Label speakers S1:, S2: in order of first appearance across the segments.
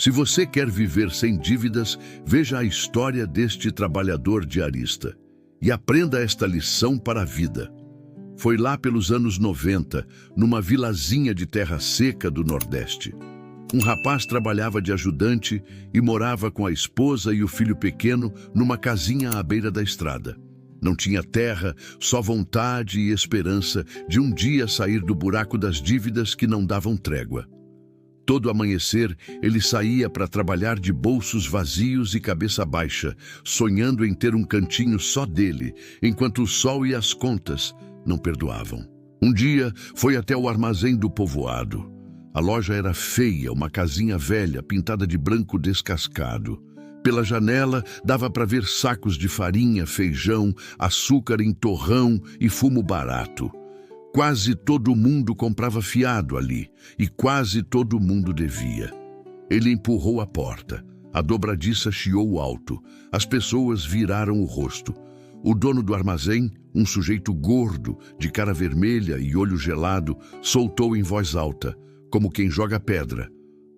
S1: Se você quer viver sem dívidas, veja a história deste trabalhador diarista e aprenda esta lição para a vida. Foi lá pelos anos 90, numa vilazinha de terra seca do Nordeste. Um rapaz trabalhava de ajudante e morava com a esposa e o filho pequeno numa casinha à beira da estrada. Não tinha terra, só vontade e esperança de um dia sair do buraco das dívidas que não davam trégua. Todo amanhecer, ele saía para trabalhar de bolsos vazios e cabeça baixa, sonhando em ter um cantinho só dele, enquanto o sol e as contas não perdoavam. Um dia, foi até o armazém do povoado. A loja era feia, uma casinha velha, pintada de branco descascado. Pela janela, dava para ver sacos de farinha, feijão, açúcar em torrão e fumo barato. Quase todo mundo comprava fiado ali, e quase todo mundo devia. Ele empurrou a porta. A dobradiça chiou alto. As pessoas viraram o rosto. O dono do armazém, um sujeito gordo, de cara vermelha e olho gelado, soltou em voz alta, como quem joga pedra: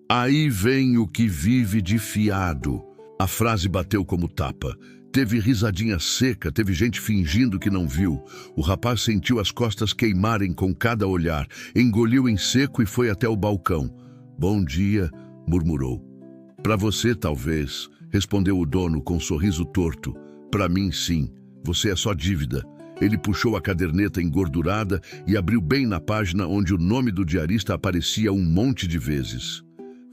S1: "Aí vem o que vive de fiado." A frase bateu como tapa. Teve risadinha seca, teve gente fingindo que não viu. O rapaz sentiu as costas queimarem com cada olhar, engoliu em seco e foi até o balcão. "Bom dia", murmurou. "Para você, talvez", respondeu o dono com um sorriso torto. "Para mim, sim. Você é só dívida." Ele puxou a caderneta engordurada e abriu bem na página onde o nome do diarista aparecia um monte de vezes.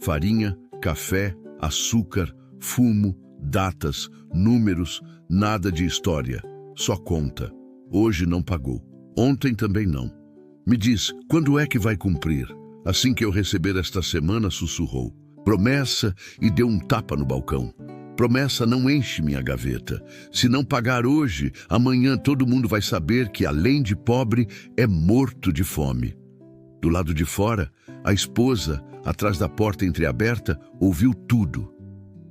S1: Farinha, café, açúcar, fumo, datas, números, nada de história, só conta. Hoje não pagou. Ontem também não. "Me diz, quando é que vai cumprir?" "Assim que eu receber esta semana", sussurrou. "Promessa", e deu um tapa no balcão. "Promessa não enche minha gaveta. Se não pagar hoje, amanhã todo mundo vai saber que, além de pobre, é morto de fome." Do lado de fora, a esposa, atrás da porta entreaberta, ouviu tudo.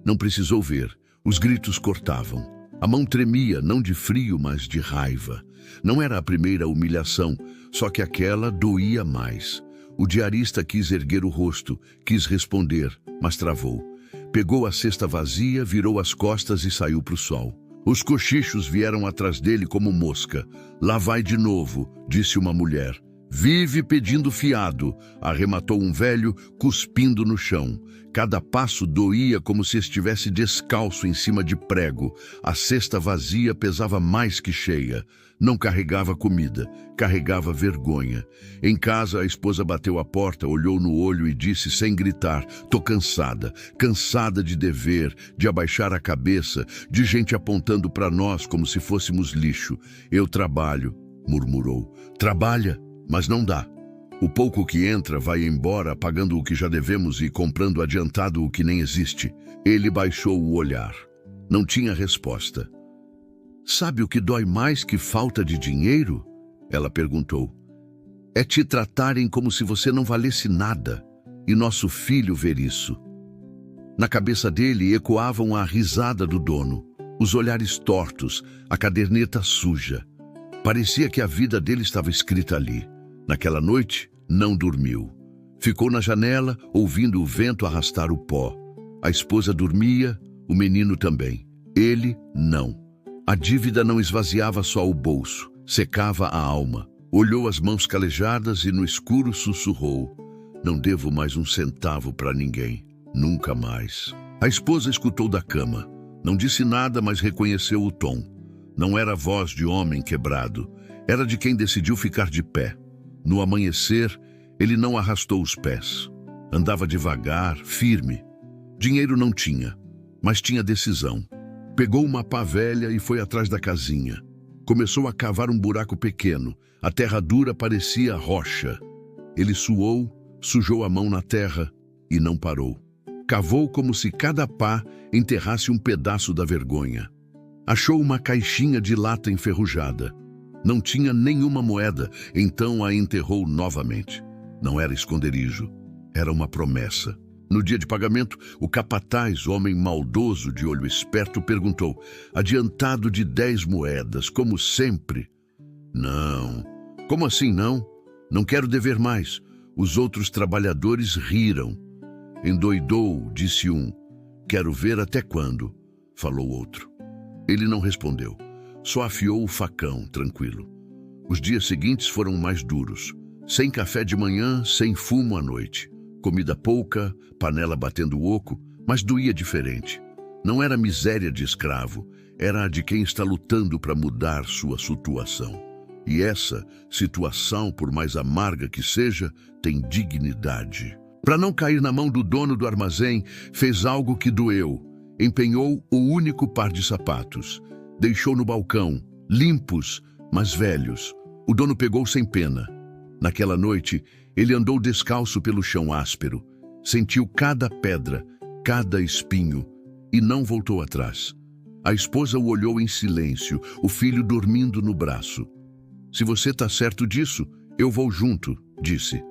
S1: Não precisou ver. Os gritos cortavam. A mão tremia, não de frio, mas de raiva. Não era a primeira humilhação, só que aquela doía mais. O diarista quis erguer o rosto, quis responder, mas travou. Pegou a cesta vazia, virou as costas e saiu para o sol. Os cochichos vieram atrás dele como mosca. "Lá vai de novo", disse uma mulher. "Vive pedindo fiado", arrematou um velho, cuspindo no chão. Cada passo doía como se estivesse descalço em cima de prego. A cesta vazia pesava mais que cheia. Não carregava comida, carregava vergonha. Em casa, a esposa bateu a porta, olhou no olho e disse sem gritar: "Tô cansada, cansada de dever, de abaixar a cabeça, de gente apontando para nós como se fôssemos lixo. Eu trabalho", murmurou. "Trabalha, mas não dá. O pouco que entra vai embora, pagando o que já devemos e comprando adiantado o que nem existe." Ele baixou o olhar. Não tinha resposta. "Sabe o que dói mais que falta de dinheiro?" ela perguntou. "É te tratarem como se você não valesse nada, e nosso filho ver isso." Na cabeça dele ecoavam a risada do dono, os olhares tortos, a caderneta suja. Parecia que a vida dele estava escrita ali. Naquela noite, não dormiu. Ficou na janela, ouvindo o vento arrastar o pó. A esposa dormia, o menino também. Ele, não. A dívida não esvaziava só o bolso, secava a alma. Olhou as mãos calejadas e no escuro sussurrou: "Não devo mais um centavo para ninguém. Nunca mais." A esposa escutou da cama. Não disse nada, mas reconheceu o tom. Não era a voz de homem quebrado. Era de quem decidiu ficar de pé. No amanhecer, ele não arrastou os pés. Andava devagar, firme. Dinheiro não tinha, mas tinha decisão. Pegou uma pá velha e foi atrás da casinha. Começou a cavar um buraco pequeno. A terra dura parecia rocha. Ele suou, sujou a mão na terra e não parou. Cavou como se cada pá enterrasse um pedaço da vergonha. Achou uma caixinha de lata enferrujada. Não tinha nenhuma moeda, então a enterrou novamente. Não era esconderijo, era uma promessa. No dia de pagamento, o capataz, homem maldoso de olho esperto, perguntou: "Adiantado de 10 moedas, como sempre?" "Não." "Como assim não?" "Não quero dever mais." Os outros trabalhadores riram. Endoidou, disse um. Quero ver até quando, falou outro. Ele não respondeu, só afiou o facão, tranquilo. Os dias seguintes foram mais duros. Sem café de manhã, sem fumo à noite. Comida pouca, panela batendo oco, mas doía diferente. Não era miséria de escravo, era a de quem está lutando para mudar sua situação. E essa situação, por mais amarga que seja, tem dignidade. Para não cair na mão do dono do armazém, fez algo que doeu. Empenhou o único par de sapatos. Deixou no balcão, limpos, mas velhos. O dono pegou sem pena. Naquela noite, ele andou descalço pelo chão áspero. Sentiu cada pedra, cada espinho, e não voltou atrás. A esposa o olhou em silêncio, o filho dormindo no braço. Se você está certo disso, eu vou junto, disse.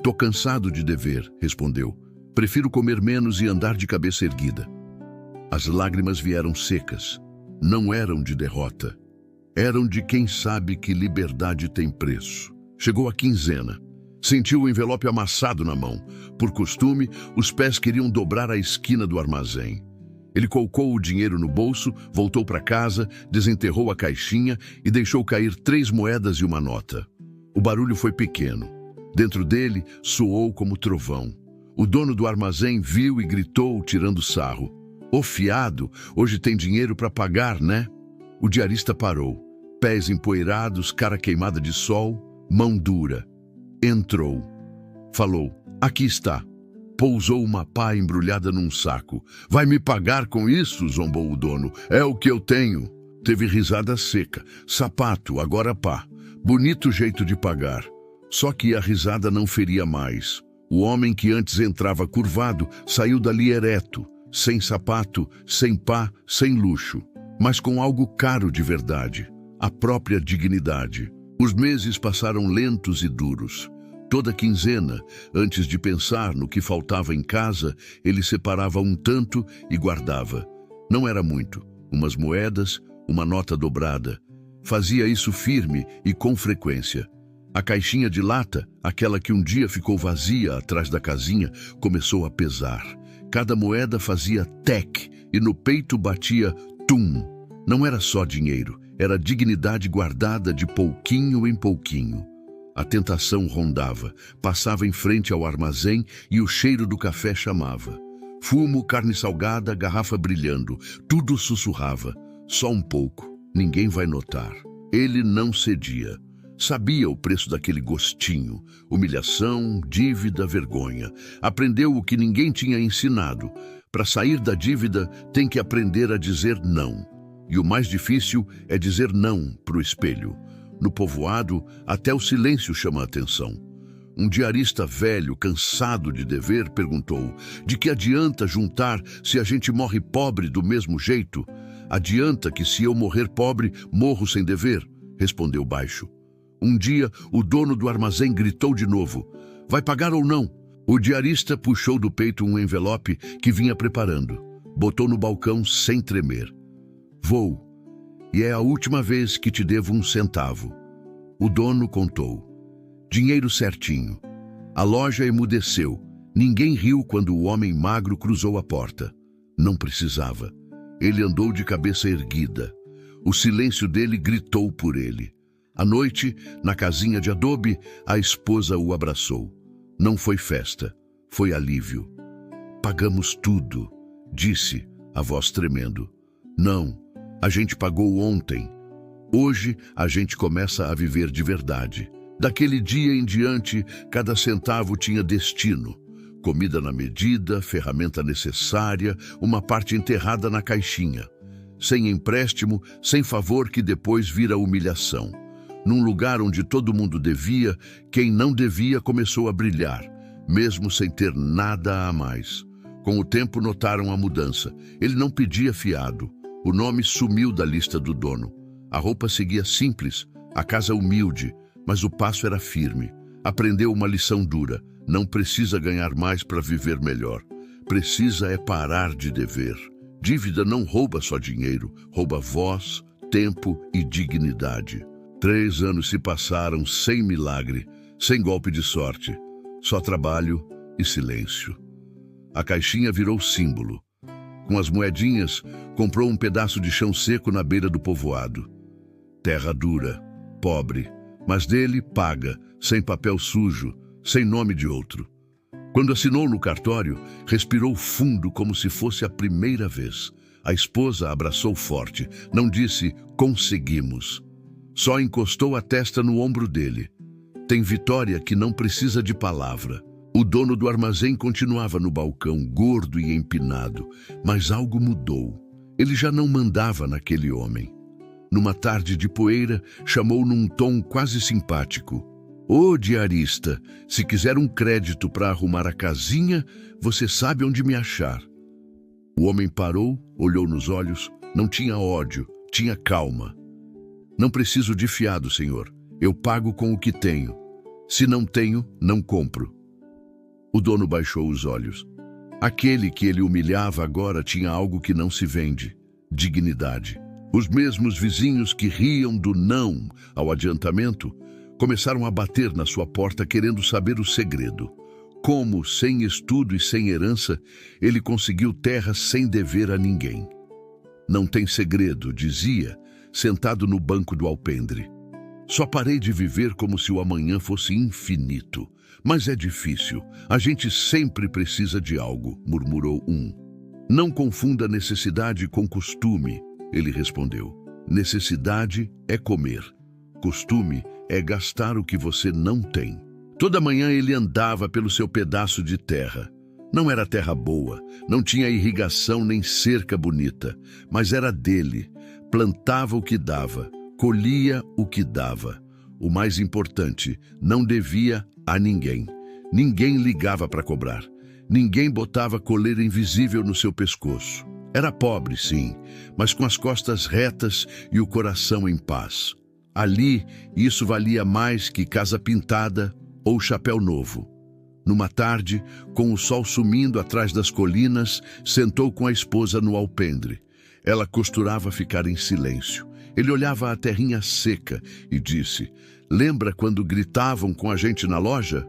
S1: Tô cansado de dever, respondeu. Prefiro comer menos e andar de cabeça erguida. As lágrimas vieram secas. Não eram de derrota. Eram de quem sabe que liberdade tem preço. Chegou a quinzena. Sentiu o envelope amassado na mão. Por costume, os pés queriam dobrar a esquina do armazém. Ele colocou o dinheiro no bolso, voltou para casa, desenterrou a caixinha e deixou cair 3 moedas e uma nota. O barulho foi pequeno. Dentro dele, soou como trovão. O dono do armazém viu e gritou, tirando sarro. Ô fiado, hoje tem dinheiro para pagar, né? O diarista parou. Pés empoeirados, cara queimada de sol, mão dura. Entrou. Falou, aqui está. Pousou uma pá embrulhada num saco. Vai me pagar com isso? Zombou o dono. É o que eu tenho. Teve risada seca. Sapato, agora pá. Bonito jeito de pagar. Só que a risada não feria mais. O homem que antes entrava curvado saiu dali ereto, sem sapato, sem pá, sem luxo, mas com algo caro de verdade, a própria dignidade. Os meses passaram lentos e duros. Toda quinzena, antes de pensar no que faltava em casa, ele separava um tanto e guardava. Não era muito, umas moedas, uma nota dobrada. Fazia isso firme e com frequência. A caixinha de lata, aquela que um dia ficou vazia atrás da casinha, começou a pesar. Cada moeda fazia tec e no peito batia tum. Não era só dinheiro, era dignidade guardada de pouquinho em pouquinho. A tentação rondava, passava em frente ao armazém e o cheiro do café chamava. Fumo, carne salgada, garrafa brilhando, tudo sussurrava. Só um pouco, ninguém vai notar. Ele não cedia. Sabia o preço daquele gostinho, humilhação, dívida, vergonha. Aprendeu o que ninguém tinha ensinado. Para sair da dívida, tem que aprender a dizer não. E o mais difícil é dizer não para o espelho. No povoado, até o silêncio chama a atenção. Um diarista velho, cansado de dever, perguntou: de que adianta juntar se a gente morre pobre do mesmo jeito? Adianta que se eu morrer pobre, morro sem dever? Respondeu baixo. Um dia, o dono do armazém gritou de novo: vai pagar ou não? O diarista puxou do peito um envelope que vinha preparando. Botou no balcão sem tremer. Vou, e é a última vez que te devo 1 centavo. O dono contou. Dinheiro certinho. A loja emudeceu. Ninguém riu quando o homem magro cruzou a porta. Não precisava. Ele andou de cabeça erguida. O silêncio dele gritou por ele. À noite, na casinha de adobe, a esposa o abraçou. Não foi festa, foi alívio. Pagamos tudo, disse, a voz tremendo. Não, a gente pagou ontem. Hoje, a gente começa a viver de verdade. Daquele dia em diante, cada centavo tinha destino. Comida na medida, ferramenta necessária, uma parte enterrada na caixinha. Sem empréstimo, sem favor que depois vira humilhação. Num lugar onde todo mundo devia, quem não devia começou a brilhar, mesmo sem ter nada a mais. Com o tempo notaram a mudança. Ele não pedia fiado. O nome sumiu da lista do dono. A roupa seguia simples, a casa humilde, mas o passo era firme. Aprendeu uma lição dura. Não precisa ganhar mais para viver melhor. Precisa é parar de dever. Dívida não rouba só dinheiro, rouba voz, tempo e dignidade. 3 anos se passaram sem milagre, sem golpe de sorte, só trabalho e silêncio. A caixinha virou símbolo. Com as moedinhas, comprou um pedaço de chão seco na beira do povoado. Terra dura, pobre, mas dele paga, sem papel sujo, sem nome de outro. Quando assinou no cartório, respirou fundo como se fosse a primeira vez. A esposa abraçou forte, não disse "conseguimos". Só encostou a testa no ombro dele. Tem vitória que não precisa de palavra. O dono do armazém continuava no balcão, gordo e empinado, mas algo mudou. Ele já não mandava naquele homem. Numa tarde de poeira, chamou num tom quase simpático. "Ô diarista, se quiser um crédito para arrumar a casinha, você sabe onde me achar." O homem parou, olhou nos olhos, não tinha ódio, tinha calma. "Não preciso de fiado, senhor. Eu pago com o que tenho. Se não tenho, não compro." O dono baixou os olhos. Aquele que ele humilhava agora tinha algo que não se vende: dignidade. Os mesmos vizinhos que riam do não ao adiantamento começaram a bater na sua porta querendo saber o segredo. Como, sem estudo e sem herança, ele conseguiu terra sem dever a ninguém. "Não tem segredo", dizia, sentado no banco do alpendre. "Só parei de viver como se o amanhã fosse infinito. Mas é difícil. A gente sempre precisa de algo", murmurou um. "Não confunda necessidade com costume", ele respondeu. "Necessidade é comer. Costume é gastar o que você não tem." Toda manhã ele andava pelo seu pedaço de terra. Não era terra boa, não tinha irrigação nem cerca bonita, mas era dele. Plantava o que dava, colhia o que dava. O mais importante, não devia a ninguém. Ninguém ligava para cobrar. Ninguém botava coleira invisível no seu pescoço. Era pobre, sim, mas com as costas retas e o coração em paz. Ali, isso valia mais que casa pintada ou chapéu novo. Numa tarde, com o sol sumindo atrás das colinas, sentou com a esposa no alpendre. Ela costurava ficar em silêncio. Ele olhava a terrinha seca e disse: "Lembra quando gritavam com a gente na loja?"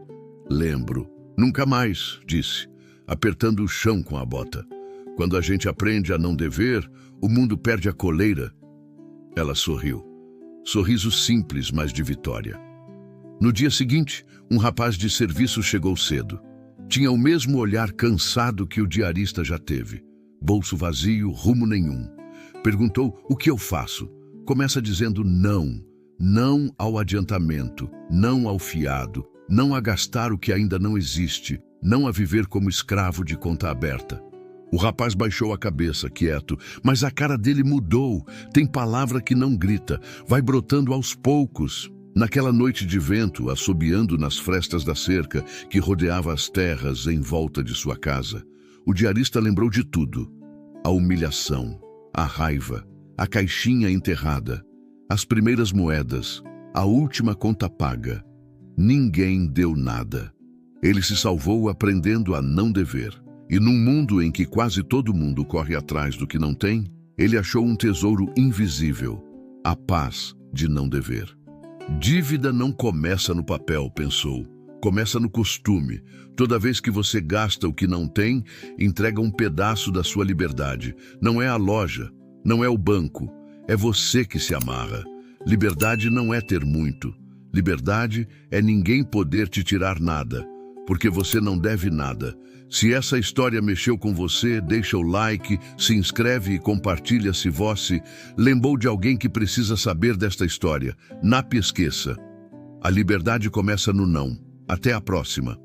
S1: "Lembro." "Nunca mais", disse, apertando o chão com a bota. "Quando a gente aprende a não dever, o mundo perde a coleira." Ela sorriu. Sorriso simples, mas de vitória. No dia seguinte, um rapaz de serviço chegou cedo. Tinha o mesmo olhar cansado que o diarista já teve. Bolso vazio, rumo nenhum. Perguntou: "O que eu faço?" Começa dizendo não. Não ao adiantamento, não ao fiado, não a gastar o que ainda não existe, não a viver como escravo de conta aberta. O rapaz baixou a cabeça, quieto, mas a cara dele mudou. Tem palavra que não grita, vai brotando aos poucos. Naquela noite de vento, assobiando nas frestas da cerca que rodeava as terras em volta de sua casa, o diarista lembrou de tudo: a humilhação, a raiva, a caixinha enterrada, as primeiras moedas, a última conta paga. Ninguém deu nada. Ele se salvou aprendendo a não dever. E num mundo em que quase todo mundo corre atrás do que não tem, ele achou um tesouro invisível: a paz de não dever. Dívida não começa no papel, pensou. Começa no costume. Toda vez que você gasta o que não tem, entrega um pedaço da sua liberdade. Não é a loja, não é o banco, é você que se amarra. Liberdade não é ter muito. Liberdade é ninguém poder te tirar nada, porque você não deve nada. Se essa história mexeu com você, deixa o like, se inscreve e compartilha se você lembrou de alguém que precisa saber desta história. Não esqueça. A liberdade começa no não. Até a próxima.